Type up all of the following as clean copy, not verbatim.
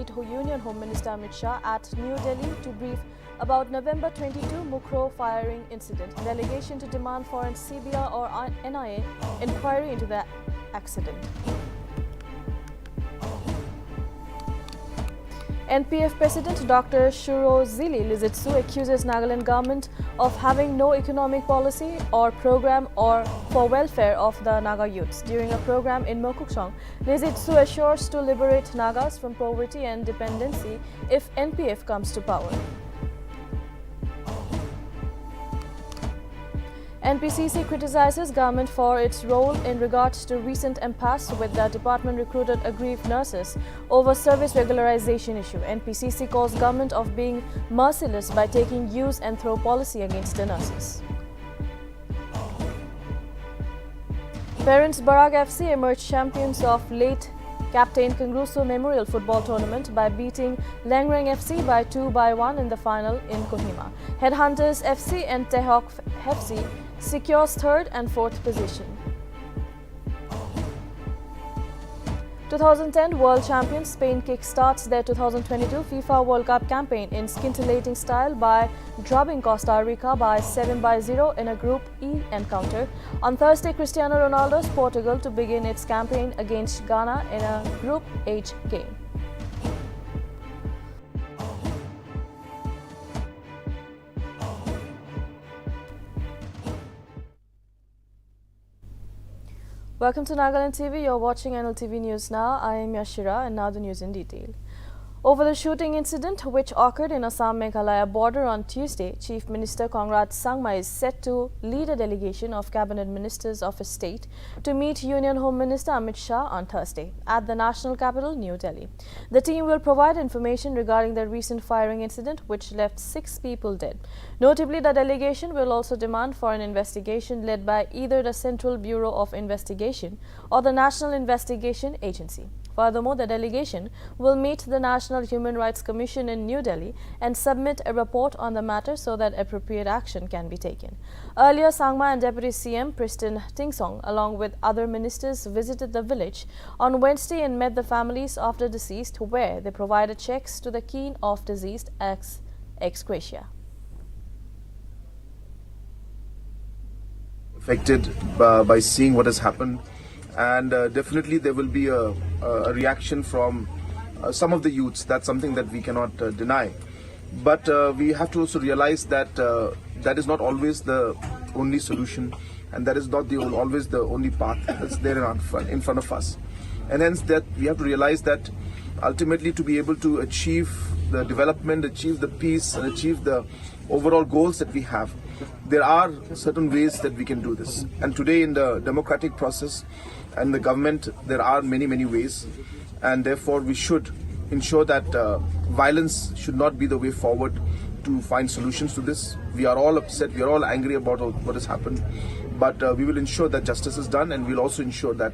meet Union Home Minister Amit Shah at New Delhi to brief about November 22 Mukro firing incident. Delegation to demand foreign CBI or NIA inquiry into the accident. NPF President Dr. Shurozili Lizitsu accuses Nagaland government of having no economic policy or program for welfare of the Naga youths. During a program in Mokokchung, Lizitsu assures to liberate Nagas from poverty and dependency if NPF comes to power. NPCC criticizes government for its role in regards to recent impasse with the department recruited aggrieved nurses over service regularization issue. NPCC calls government of being merciless by taking use and throw policy against the nurses. Parents Barak FC emerged champions of late Captain Kangruso Memorial Football Tournament by beating Langrang FC by 2-1 in the final in Kohima. Headhunters FC and Tehok FC secures third and fourth position. 2010 World Champions Spain kickstarts their 2022 FIFA World Cup campaign in scintillating style by drubbing Costa Rica by 7-0 in a Group E encounter. On Thursday, Cristiano Ronaldo's Portugal to begin its campaign against Ghana in a Group H game. Welcome to Nagaland TV. You're watching Nltv News now. I am Yashira and now the news in detail. Over the shooting incident which occurred in Assam-Meghalaya border on Tuesday, Chief Minister Conrad Sangma is set to lead a delegation of cabinet ministers of his state to meet Union Home Minister Amit Shah on Thursday at the national capital, New Delhi. The team will provide information regarding the recent firing incident which left 6 people dead. Notably, the delegation will also demand for an investigation led by either the Central Bureau of Investigation or the National Investigation Agency. Furthermore, the delegation will meet the National Human Rights Commission in New Delhi and submit a report on the matter so that appropriate action can be taken. Earlier, Sangma and Deputy CM Pristin Tingsong, along with other ministers, visited the village on Wednesday and met the families of the deceased, where they provided checks to the kin of deceased ex gratia. Affected by seeing what has happened. And definitely there will be a reaction from some of the youths. That's something that we cannot deny. But we have to also realize that that is not always the only solution, and that is not always the only path that's there in front of us. And hence that we have to realize that ultimately to be able to achieve the development, achieve the peace, and achieve the overall goals that we have, there are certain ways that we can do this. And today in the democratic process and the government, there are many ways, and therefore we should ensure that violence should not be the way forward to find solutions to this. We are all upset, we are all angry about what has happened, but we will ensure that justice is done, and we'll also ensure that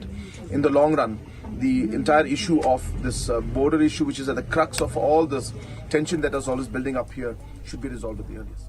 in the long run the entire issue of this border issue, which is at the crux of all this tension that is always building up here, should be resolved at the earliest.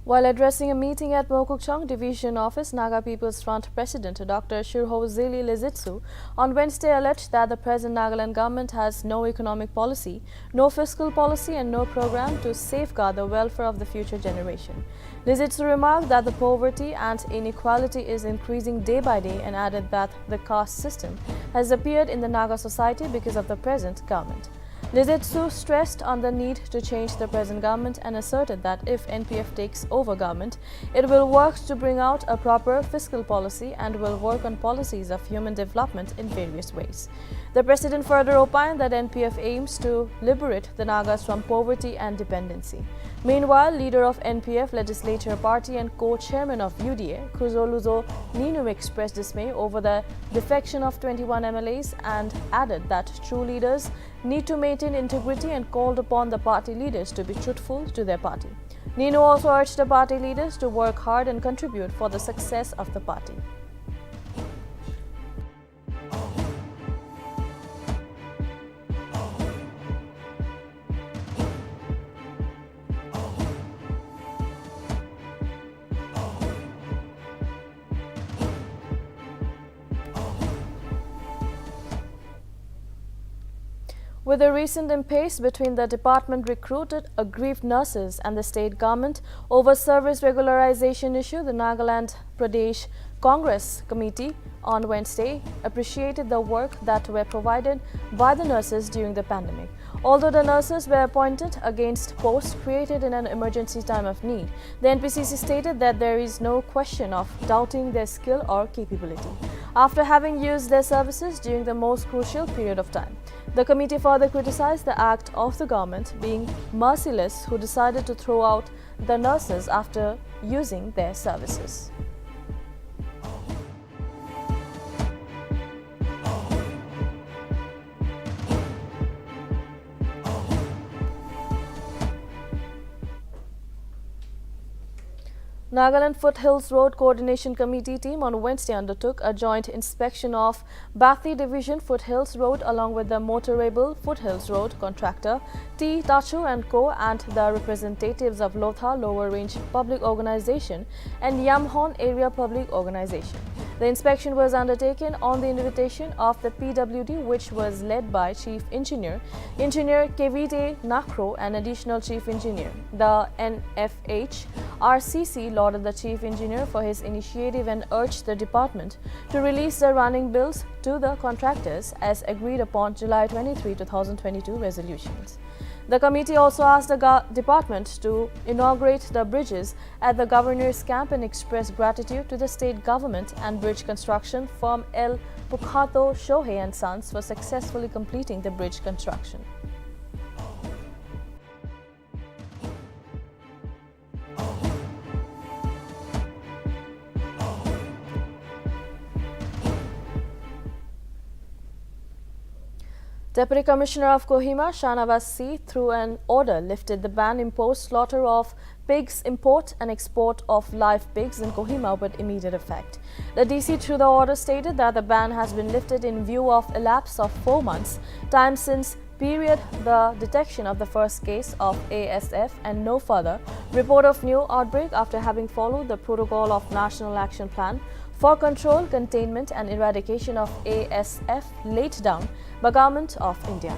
While addressing a meeting at Mokokchung Division Office, Naga People's Front President Dr. Shurozili Lizitsu on Wednesday alleged that the present Nagaland government has no economic policy, no fiscal policy and no program to safeguard the welfare of the future generation. Lizitsu remarked that the poverty and inequality is increasing day by day and added that the caste system has appeared in the Naga society because of the present government. Lizitsu stressed on the need to change the present government and asserted that if NPF takes over government, it will work to bring out a proper fiscal policy and will work on policies of human development in various ways. The president further opined that NPF aims to liberate the Nagas from poverty and dependency. Meanwhile, leader of NPF Legislature Party and co-chairman of UDA, Kuzoluzo Ninu, expressed dismay over the defection of 21 MLAs and added that true leaders need to maintain integrity and called upon the party leaders to be truthful to their party. Ninu also urged the party leaders to work hard and contribute for the success of the party. With the recent impasse between the department recruited aggrieved nurses and the state government over service regularization issue, the Nagaland Pradesh Congress Committee on Wednesday appreciated the work that were provided by the nurses during the pandemic. Although the nurses were appointed against posts created in an emergency time of need, the NPCC stated that there is no question of doubting their skill or capability after having used their services during the most crucial period of time. The committee further criticized the act of the government being merciless, who decided to throw out the nurses after using their services. Nagaland Foothills Road Coordination Committee team on Wednesday undertook a joint inspection of Bathi Division Foothills Road along with the motorable Foothills Road contractor T. Tachu & Co. and the representatives of Lotha Lower Range Public Organization and Yamhorn Area Public Organization. The inspection was undertaken on the invitation of the PWD, which was led by Chief Engineer Kevite Nakro and Additional Chief Engineer. The NFH RCC lauded the Chief Engineer for his initiative and urged the department to release the running bills to the contractors as agreed upon July 23, 2022 resolutions. The committee also asked the department to inaugurate the bridges at the governor's camp and express gratitude to the state government and bridge construction firm L. Pukhato Shohei and Sons for successfully completing the bridge construction. Deputy Commissioner of Kohima, Shanavas C, through an order lifted the ban imposed slaughter of pigs, import and export of live pigs in Kohima with immediate effect. The DC through the order stated that the ban has been lifted in view of a lapse of 4 months, time since period the detection of the first case of ASF and no further report of new outbreak after having followed the protocol of National Action Plan for Control, Containment and Eradication of ASF laid down by Government of India.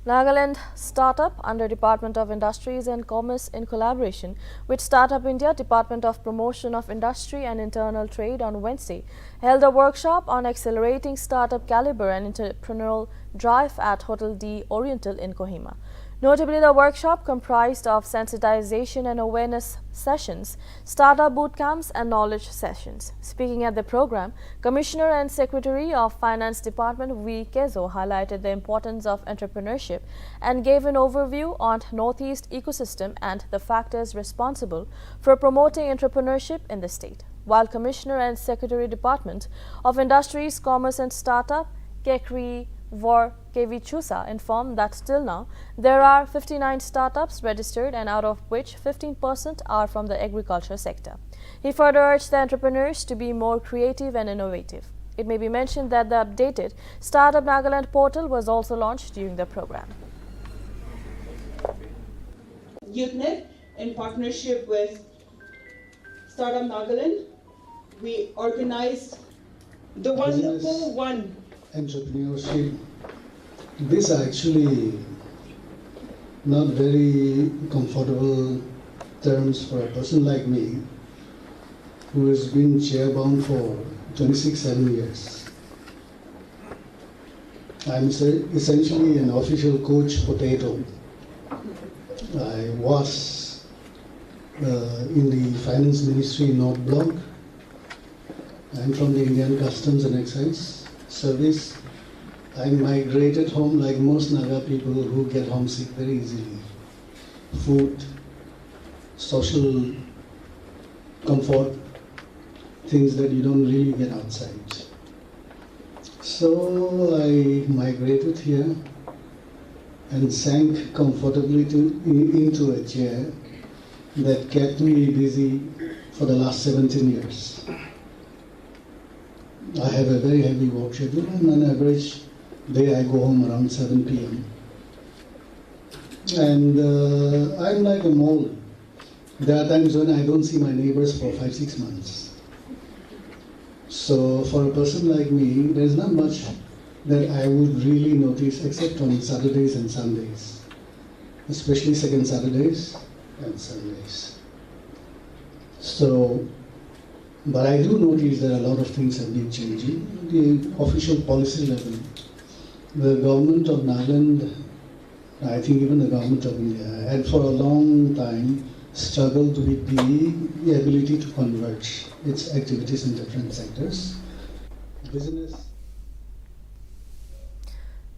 Nagaland startup under Department of Industries and Commerce in collaboration with Startup India, Department of Promotion of Industry and Internal Trade on Wednesday held a workshop on accelerating startup caliber and entrepreneurial drive at Hotel D Oriental in Kohima. Notably, the workshop comprised of sensitization and awareness sessions, startup boot camps and knowledge sessions. Speaking at the program, Commissioner and Secretary of Finance Department V. Kezo highlighted the importance of entrepreneurship and gave an overview on Northeast ecosystem and the factors responsible for promoting entrepreneurship in the state. While Commissioner and Secretary Department of Industries, Commerce and Startup, Kekri Vor Kevichusa informed that till now there are 59 startups registered and out of which 15% are from the agriculture sector. He further urged the entrepreneurs to be more creative and innovative. It may be mentioned that the updated Startup Nagaland portal was also launched during the program. YouthNet, in partnership with Startup Nagaland, we organized the wonderful one. Entrepreneurship. These are actually not very comfortable terms for a person like me who has been chairbound for 26-7 years. I'm essentially an official coach potato. I was in the Finance Ministry North Block. I'm from the Indian Customs and Excise Service. I migrated home like most Naga people who get homesick very easily. Food, social comfort, things that you don't really get outside. So I migrated here and sank comfortably into a chair that kept me busy for the last 17 years. I have a very heavy work schedule, and on average day I go home around 7 p.m. And I'm like a mole. There are times when I don't see my neighbors for 5-6 months. So for a person like me, there's not much that I would really notice except on Saturdays and Sundays, especially second Saturdays and Sundays. So, but I do notice that a lot of things have been changing. The official policy level, the government of Nagaland, I think even the government of India, had for a long time struggled with the ability to converge its activities in different sectors. Business.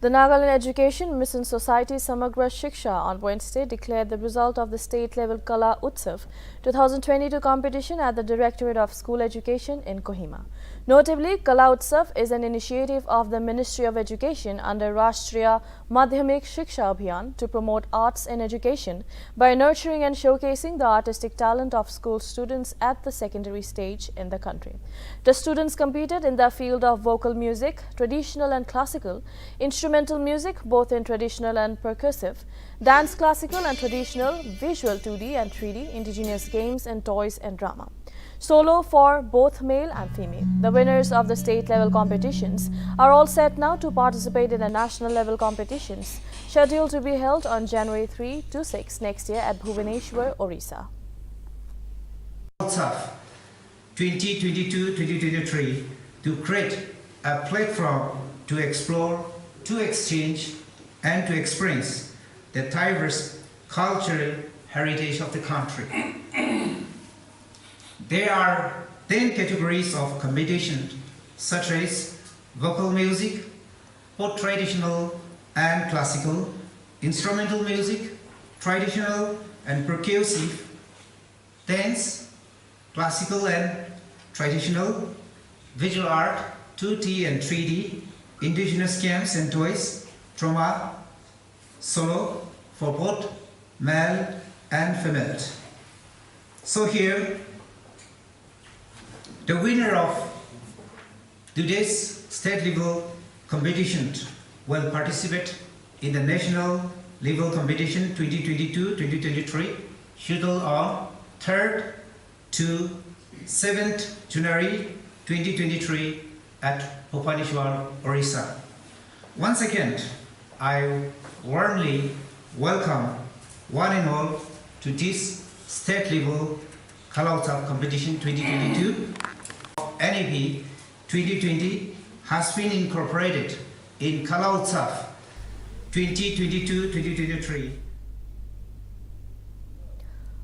The Nagaland Education Mission Society Samagra Shiksha on Wednesday declared the result of the state-level Kala Utsav 2022 competition at the Directorate of School Education in Kohima. Notably, Kala Utsav is an initiative of the Ministry of Education under Rashtriya Madhyamik Shiksha Abhiyan to promote arts in education by nurturing and showcasing the artistic talent of school students at the secondary stage in the country. The students competed in the field of vocal music, traditional and classical, instrumental music both in traditional and percussive, dance classical and traditional, visual 2D and 3D, indigenous games and toys and drama. Solo for both male and female. The winners of the state-level competitions are all set now to participate in the national-level competitions, scheduled to be held on January 3 to 6 next year at Bhubaneswar, Orissa. 2022-2023 to create a platform to explore, to exchange, and to experience the diverse cultural heritage of the country. There are 10 categories of competition, such as vocal music, both traditional and classical, instrumental music, traditional and percussive, dance, classical and traditional, visual art, 2D and 3D, indigenous games and toys, drama, solo for both male and female. So here, the winner of today's state level competition will participate in the national level competition 2022-2023 scheduled on 3rd to 7th January 2023 at Bhubaneswar, Orissa. Once again, I warmly welcome one and all to this state level Kala Utsav competition 2022. NEP 2020 has been incorporated in Kala Utsav 2022-2023.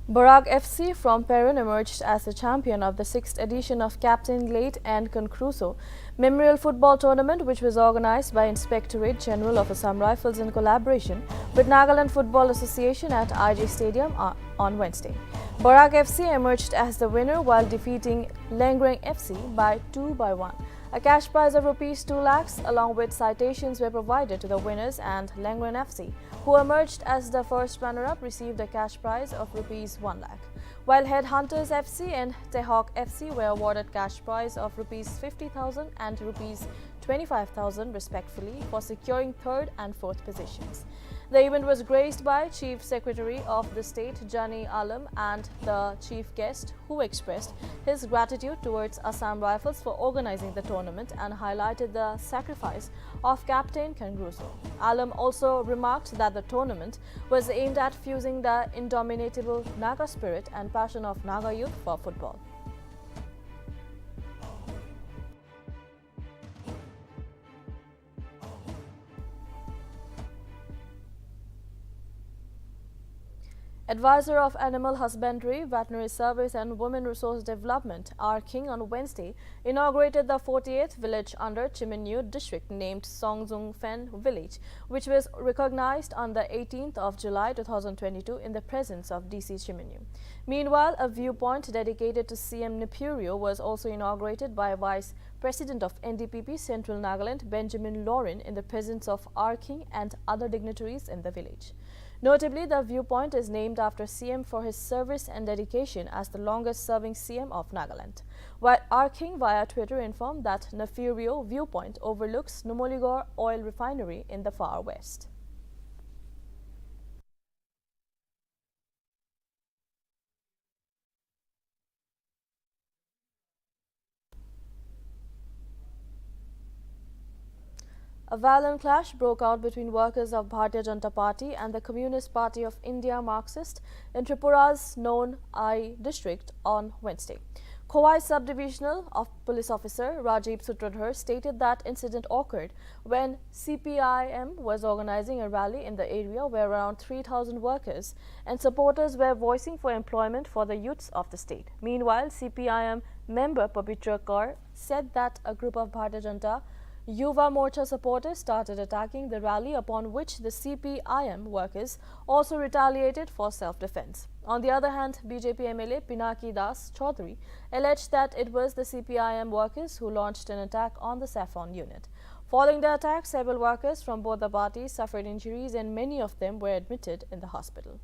Barag FC from Perun emerged as the champion of the 6th edition of Captain Glade and Concruso Memorial Football Tournament, which was organized by Inspectorate General of Assam Rifles in collaboration with Nagaland Football Association at IG Stadium on Wednesday. Barag FC emerged as the winner while defeating Lengreng FC by 2-1. A cash prize of Rs 2 lakhs along with citations were provided to the winners, and Lengreng FC, who emerged as the first runner-up, received a cash prize of Rs 1 lakh, while Headhunters FC and Tehawk FC were awarded cash prize of Rs 50,000 and Rs 25,000 respectively for securing 3rd and 4th positions. The event was graced by Chief Secretary of the State, Jani Alam, and the chief guest, who expressed his gratitude towards Assam Rifles for organizing the tournament and highlighted the sacrifice of Captain Concruso. Alam also remarked that the tournament was aimed at fusing the indomitable Naga spirit and passion of Naga youth for football. Advisor of Animal Husbandry, Veterinary Service and Women Resource Development, R. King, on Wednesday inaugurated the 48th village under Chiminyu district named Songzung Fen Village, which was recognized on the 18th of July 2022 in the presence of DC Chiminyu. Meanwhile, a viewpoint dedicated to CM Nipurio was also inaugurated by Vice President of NDPP Central Nagaland, Benjamin Lauren, in the presence of R. King and other dignitaries in the village. Notably, the viewpoint is named after CM for his service and dedication as the longest-serving CM of Nagaland, while R. King via Twitter informed that Nipurio viewpoint overlooks Numuligor oil refinery in the far west. A violent clash broke out between workers of Bharatiya Janata Party and the Communist Party of India Marxist in Tripura's known I district on Wednesday. Khowai Sub-Divisional of Police Officer Rajiv Sutradhar stated that incident occurred when CPIM was organizing a rally in the area where around 3,000 workers and supporters were voicing for employment for the youths of the state. Meanwhile, CPIM member Pavitra Kaur said that a group of Bharatiya Janata Yuva Morcha supporters started attacking the rally, upon which the CPIM workers also retaliated for self-defense. On the other hand, BJP MLA Pinaki Das Chaudhary alleged that it was the CPIM workers who launched an attack on the saffron unit. Following the attack, several workers from both the parties suffered injuries and many of them were admitted in the hospital.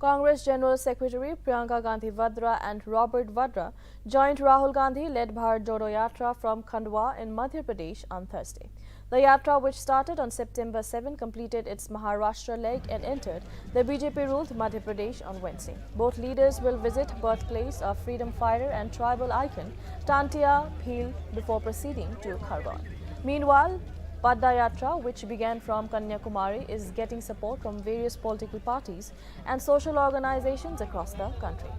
Congress General Secretary Priyanka Gandhi Vadra and Robert Vadra joined Rahul Gandhi-led Bharat Jodo Yatra from Khandwa in Madhya Pradesh on Thursday. The yatra, which started on September 7, completed its Maharashtra leg and entered the BJP-ruled Madhya Pradesh on Wednesday. Both leaders will visit birthplace of freedom fighter and tribal icon Tantia Bhil before proceeding to Khargone. Meanwhile, Padda Yatra, which began from Kanyakumari, is getting support from various political parties and social organizations across the country.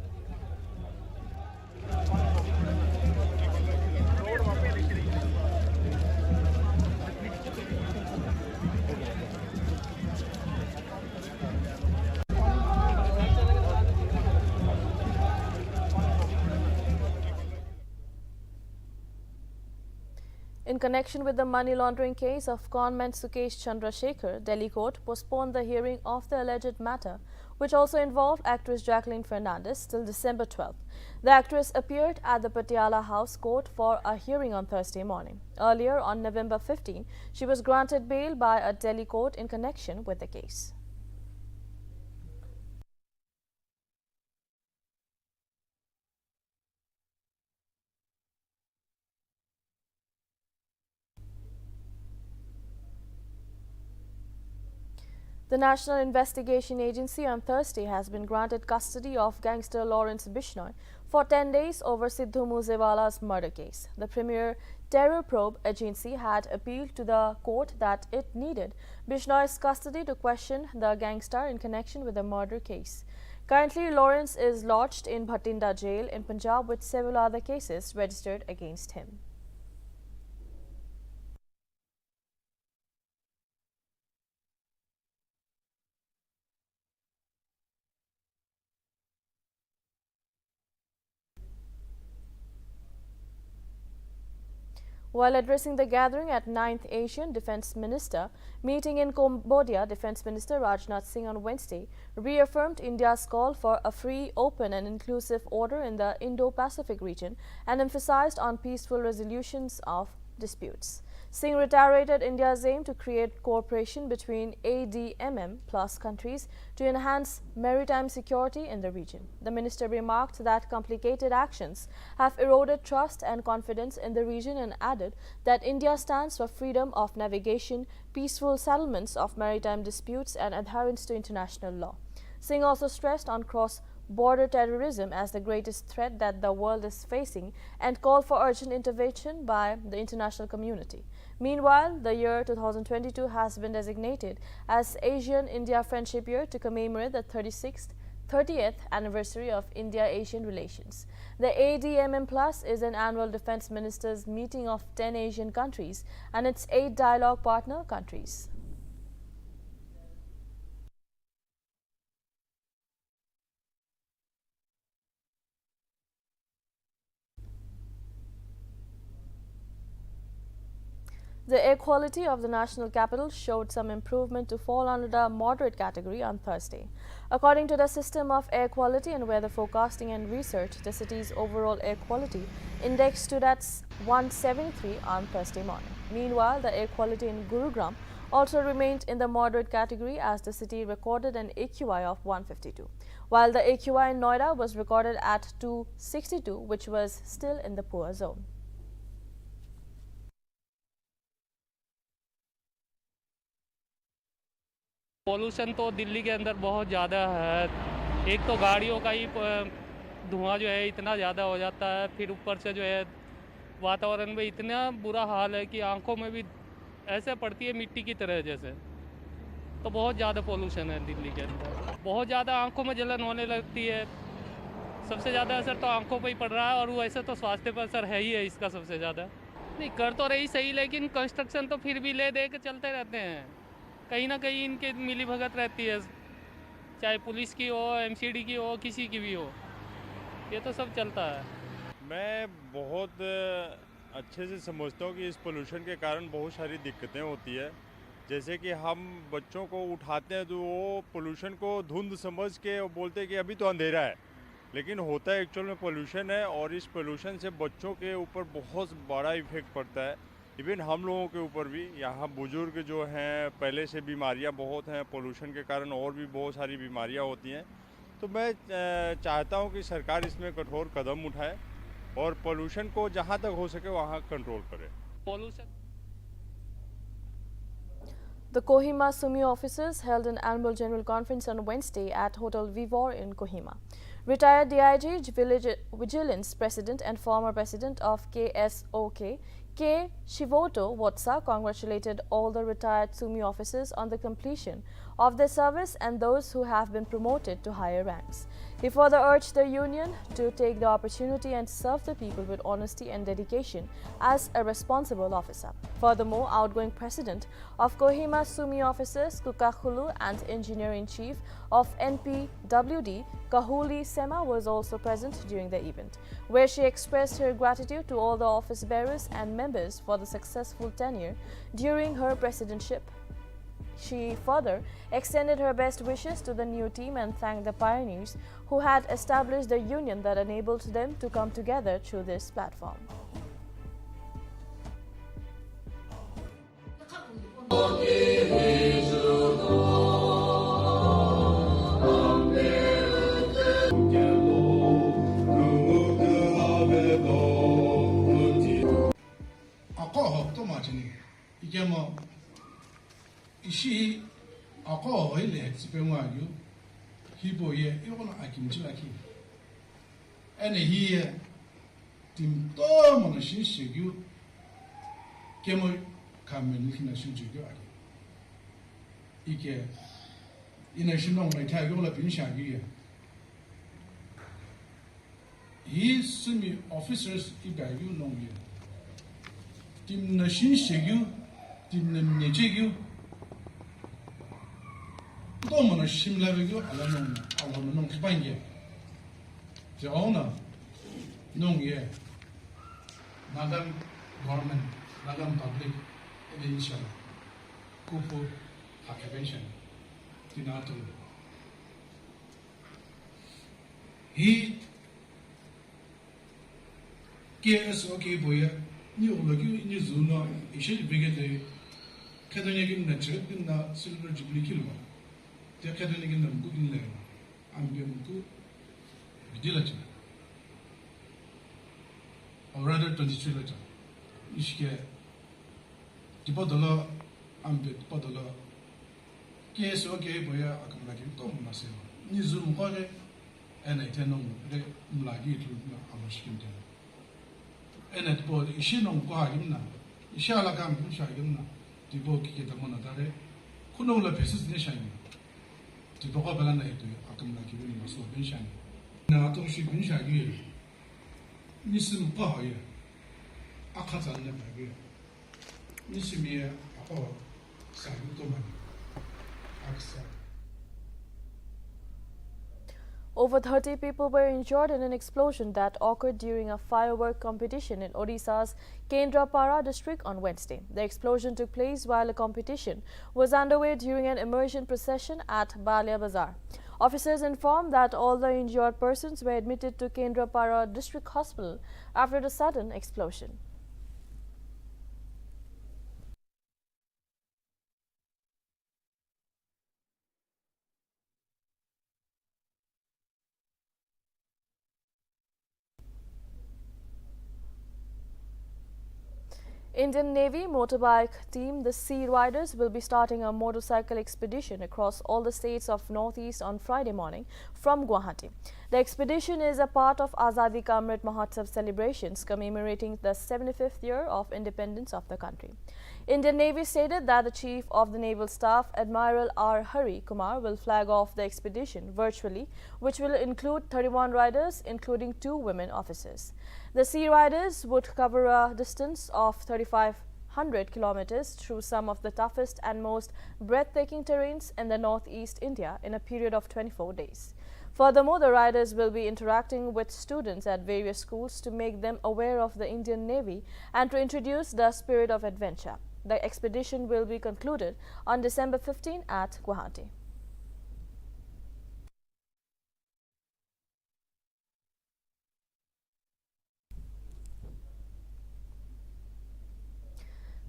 In connection with the money laundering case of conman Sukesh Chandrasekhar, Delhi court postponed the hearing of the alleged matter, which also involved actress Jacqueline Fernandez, till December 12th. The actress appeared at the Patiala House Court for a hearing on Thursday morning. Earlier, on November 15, she was granted bail by a Delhi court in connection with the case. The National Investigation Agency on Thursday has been granted custody of gangster Lawrence Bishnoi for 10 days over Sidhu Moosewala's murder case. The premier terror probe agency had appealed to the court that it needed Bishnoi's custody to question the gangster in connection with the murder case. Currently, Lawrence is lodged in Bhatinda jail in Punjab with several other cases registered against him. While addressing the gathering at 9th Asian Defence Minister meeting in Cambodia, Defence Minister Rajnath Singh on Wednesday reaffirmed India's call for a free, open and inclusive order in the Indo-Pacific region and emphasized on peaceful resolutions of disputes. Singh reiterated India's aim to create cooperation between ADMM plus countries to enhance maritime security in the region. The minister remarked that complicated actions have eroded trust and confidence in the region and added that India stands for freedom of navigation, peaceful settlements of maritime disputes and adherence to international law. Singh also stressed on cross-border terrorism as the greatest threat that the world is facing and called for urgent intervention by the international community. Meanwhile, the year 2022 has been designated as Asian-India Friendship Year to commemorate the 30th anniversary of India-Asian relations. The ADMM Plus is an annual defense ministers meeting of 10 Asian countries and its 8 dialogue partner countries. The air quality of the national capital showed some improvement to fall under the moderate category on Thursday. According to the System of Air Quality and Weather Forecasting and Research, the city's overall air quality index stood at 173 on Thursday morning. Meanwhile, the air quality in Gurugram also remained in the moderate category as the city recorded an AQI of 152, while the AQI in Noida was recorded at 262, which was still in the poor zone. Pollution तो दिल्ली के अंदर बहुत ज़्यादा है। एक तो गाड़ियों का ही धुआं जो है इतना ज़्यादा हो जाता है, फिर ऊपर से जो है वातावरण में इतना बुरा हाल है कि आंखों में भी ऐसे पड़ती है मिट्टी की तरह जैसे। तो बहुत ज़्यादा पोल्यूशन है दिल्ली के अंदर, बहुत ज़्यादा आंखों में जलन होने लगती है। सबसे ज़्यादा असर तो आंखों पर ही पड़ रहा है, और वैसे तो स्वास्थ्य पर असर है ही है इसका सबसे ज़्यादा। नहीं, कर तो रही सही, लेकिन कंस्ट्रक्शन तो फिर भी ले दे के चलते रहते हैं। कहीं ना कहीं इनके मिली भगत रहती है, चाहे पुलिस की हो, एमसीडी की हो, किसी की भी हो, ये तो सब चलता है। मैं बहुत अच्छे से समझता हूँ कि इस पोल्यूशन के कारण बहुत सारी दिक्कतें होती है। जैसे कि हम बच्चों को उठाते हैं तो वो पोल्यूशन को धुंध समझ के वो बोलते हैं कि अभी तो अंधेरा है, लेकिन होता है एक्चुअल में पोल्यूशन है। और इस पोल्यूशन से बच्चों के ऊपर बहुत बड़ा इफेक्ट पड़ता है, इवन हम लोगों के ऊपर भी। यहाँ बुजुर्ग जो हैं, पहले से बीमारियाँ बहुत हैं पोल्यूशन के कारण, और भी बहुत सारी बीमारियाँ होती हैं। तो मैं चाहता हूँ कि सरकार इसमें कठोर कदम उठाए और पोल्यूशन को जहाँ तक हो सके वहाँ कंट्रोल करे। Pollution The Kohima Sumi officers held an annual general conference on Wednesday at Hotel Vivor in Kohima. Retired DIG Vigilance President and former President of KSOK, K. Shivoto Watsa, congratulated all the retired Sumi officers on the completion of their service and those who have been promoted to higher ranks. He further urged the union to take the opportunity and serve the people with honesty and dedication as a responsible officer. Furthermore, outgoing president of Kohima Sumi officers Kukakulu and engineer-in-chief of NPWD Kahuli Sema was also present during the event, where she expressed her gratitude to all the office bearers and members for the successful tenure during her presidentship. She further extended her best wishes to the new team and thanked the pioneers who had established the union that enabled them to come together through this platform. Ishi ako ile sipenwayo hibo ye yona akimchilaki ene hiye timto mona shishigyu kemo kamen kina shujugyo aki ike ina shinong mai ta yola bin shagyu he sumi officers igayu nongye tim na shishigyu tim na nejigyu 너무나 심라베고 알아놓는 기반게 저나 농예 나간 government 나간 public initial kufu occupation tinato he KSOK boya ni ologi ni zuno ishe bigede kadonyegin na chegin na silver jubilee kilwa Academic in the good level. I'm going to vigilance. Or rather, 23 letter. Ishke Tipodola, Ambit Podola. Case okay, boya, I come like you, Tom Massimo. Nizum Hore, and I tell them, Mulagi to Amashkin. And at board, Ishinon Kohagimna, Ishalagam, Shagimna, Tibo Kitamonatare, Kunola pieces nation. Tipoka balana ito akum na kibuni maso benshani na atum shi benshani nisim pahoye akatan na pagi nisimia apo sabuto man aksa. Over 30 people were injured in an explosion that occurred during a firework competition in Odisha's Kendrapara district on Wednesday. The explosion took place while a competition was underway during an immersion procession at Balia Bazar. Officers informed that all the injured persons were admitted to Kendrapara district hospital after the sudden explosion. Indian Navy motorbike team, the Sea Riders, will be starting a motorcycle expedition across all the states of Northeast on Friday morning from Guwahati. The expedition is a part of Azadi Ka Amrit Mahotsav celebrations commemorating the 75th year of independence of the country. Indian Navy stated that the Chief of the Naval Staff, Admiral R. Hari Kumar, will flag off the expedition virtually, which will include 31 riders, including 2 women officers. The Sea Riders would cover a distance of 3,500 kilometers through some of the toughest and most breathtaking terrains in the Northeast India in a period of 24 days. Furthermore, the riders will be interacting with students at various schools to make them aware of the Indian Navy and to introduce the spirit of adventure. The expedition will be concluded on December 15 at Guwahati.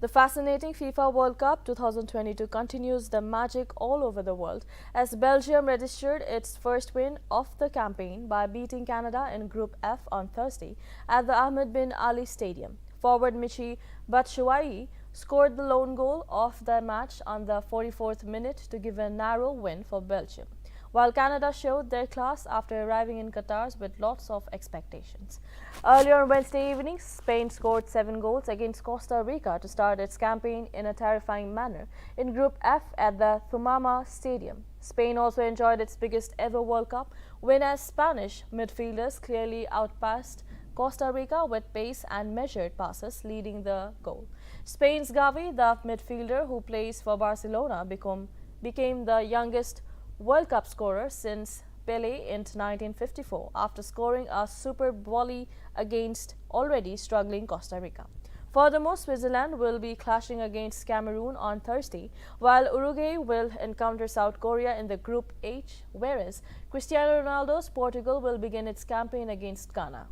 The fascinating FIFA World Cup 2022 continues the magic all over the world as Belgium registered its first win of the campaign by beating Canada in Group F on Thursday at the Ahmed bin Ali Stadium. Forward Michy Batshuayi scored the lone goal of the match on the 44th minute to give a narrow win for Belgium, while Canada showed their class after arriving in Qatar with lots of expectations. Earlier on Wednesday evening, Spain scored 7 goals against Costa Rica to start its campaign in a terrifying manner in Group F at the Thumama Stadium. Spain also enjoyed its biggest ever World Cup win as Spanish midfielders clearly outpassed Costa Rica with pace and measured passes leading the goal. Spain's Gavi, the midfielder who plays for Barcelona, became the youngest World Cup scorer since Pelé in 1954 after scoring a superb volley against already struggling Costa Rica. Furthermore, Switzerland will be clashing against Cameroon on Thursday, while Uruguay will encounter South Korea in the Group H, whereas Cristiano Ronaldo's Portugal will begin its campaign against Ghana.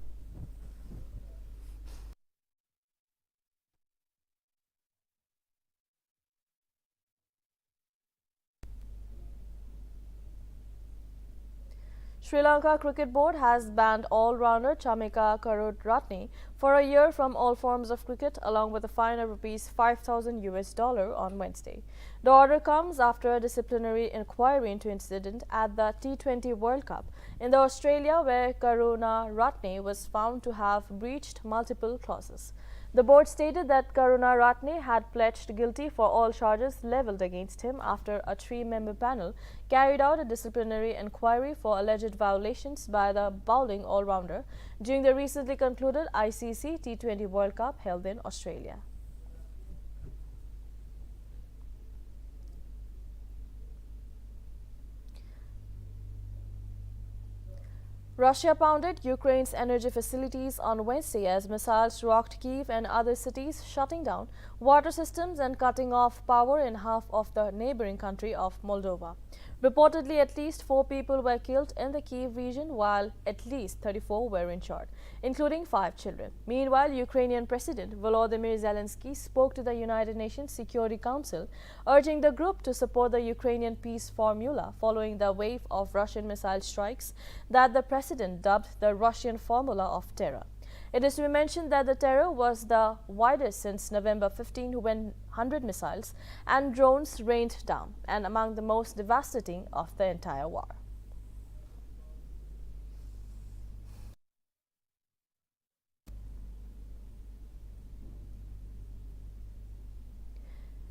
Sri Lanka Cricket Board has banned all-rounder Chamika Karuratne for a year from all forms of cricket, along with a fine of Rs 5,000 on Wednesday. The order comes after a disciplinary inquiry into incident at the T20 World Cup in Australia, where Karunaratne was found to have breached multiple clauses. The board stated that Karunaratne had pledged guilty for all charges levelled against him after a 3-member panel carried out a disciplinary inquiry for alleged violations by the bowling all-rounder during the recently concluded ICC T20 World Cup held in Australia. Russia pounded Ukraine's energy facilities on Wednesday as missiles rocked Kyiv and other cities, shutting down water systems and cutting off power in half of the neighboring country of Moldova. Reportedly, at least 4 people were killed in the Kyiv region, while at least 34 were injured, including 5 children. Meanwhile, Ukrainian President Volodymyr Zelensky spoke to the United Nations Security Council, urging the group to support the Ukrainian peace formula following the wave of Russian missile strikes that the president dubbed the Russian formula of terror. It is to be mentioned that the terror was the widest since November 15, when 100 missiles and drones rained down, and among the most devastating of the entire war.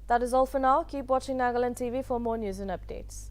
That is all for now. Keep watching Nagaland TV for more news and updates.